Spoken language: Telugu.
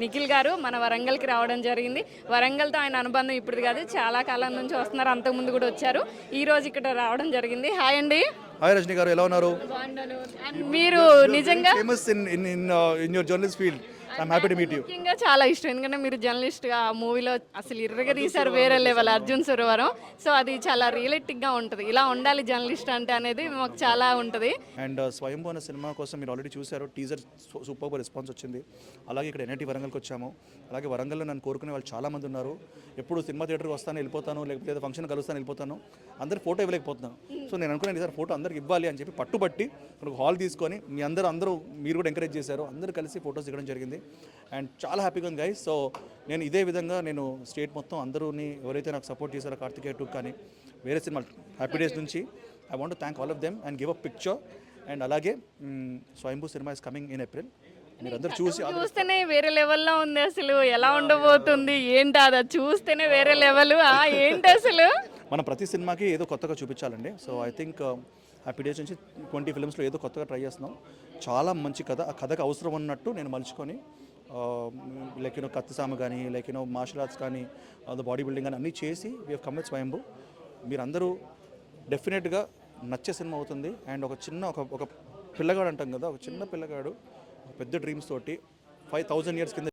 నిఖిల్ గారు మన వరంగల్కి రావడం జరిగింది. వరంగల్తో ఆయన అనుబంధం ఇప్పుడు కాదు, చాలా కాలం నుంచి వస్తున్నారు. అంతకుముందు కూడా వచ్చారు. ఈ రోజు ఇక్కడ రావడం జరిగింది. హాయ్ అండి. హాయ్ రజనీ గారు, ఎలా ఉన్నారు? బాగున్నాను. And మీరు నిజంగా famous in your journalist field. I'm happy to meet you. ముఖ్యంగా చాలా ఇష్టం, ఎందుకంటే మీరు జర్నలిస్ట్గా ఆ మూవీలో అసలు ఇర్రగా తీశారు, వేరే లెవెల్ అర్జున్ సురవరం. సో అది చాలా రియలిస్టిక్గా ఉంటుంది. ఇలా ఉండాలి జర్నలిస్ట్ అంటే అనేది మాకు చాలా ఉంటుంది. అండ్ స్వయంభూ అనే సినిమా కోసం మీరు ఆల్రెడీ చూశారు, టీజర్ సూపర్ రెస్పాన్స్ వచ్చింది. అలాగే ఇక్కడ ఎన్ఐటి వరంగల్కి వచ్చాము. అలాగే వరంగల్లో నన్ను కోరుకునే వాళ్ళు చాలామంది ఉన్నారు. ఎప్పుడు సినిమా థియేటర్కి వస్తాను వెళ్ళిపోతాను, లేకపోతే ఫంక్షన్ కలుస్తాను వెళ్ళిపోతాను, అందరు ఫోటో ఇవ్వలేకపోతున్నాను. సో నేను అనుకున్నాను ఈసారి ఫోటో అందరికి ఇవ్వాలి అని చెప్పి పట్టుబట్టి ఒక హాల్ తీసుకొని మీ అందరూ మీరు కూడా ఎంకరేజ్ చేశారు. అందరూ కలిసి ఫోటోస్ దిగడం జరిగింది. అండ్ చాలా హ్యాపీగా ఉంది గైస్. సో నేను ఇదే విధంగా నేను స్టేట్ మొత్తం అందరూని ఎవరైతే నాకు సపోర్ట్ చేశారో, కార్తికేయ 2 కానీ వేరే సినిమాలు హ్యాపీ డేస్ నుంచి, I want to thank all of them and give a picture. And అలాగే స్వయంభూ cinema is coming in April. మీరు అందరూ చూస్తేనే వేరే లెవెల్లో ఉంది. అసలు ఎలా ఉండబోతుంది ఏంటి, అది చూస్తేనే వేరే లెవెల్. ఏంటి అసలు మనం ప్రతి సినిమాకి ఏదో కొత్తగా చూపించాలండి. So I think happy days నుంచి 20 ఫిల్మ్స్లో ఏదో కొత్తగా ట్రై చేస్తున్నాం. చాలా మంచి కథ, ఆ కథకు అవసరం ఉన్నట్టు నేను మలుచుకొని లైక్ కత్తిసామ కానీ, లైక్ మార్షల్ ఆర్ట్స్ కానీ, బాడీ బిల్డింగ్ కానీ అన్నీ చేసి వీ హెవ్ కమ్ విత్ స్వయంభూ. మీరందరూ డెఫినెట్గా నచ్చే సినిమా అవుతుంది. అండ్ ఒక చిన్న ఒక పిల్లగాడు అంటాం కదా, ఒక చిన్న పిల్లగాడు పెద్ద డ్రీమ్స్ తోటి 5000 years కింద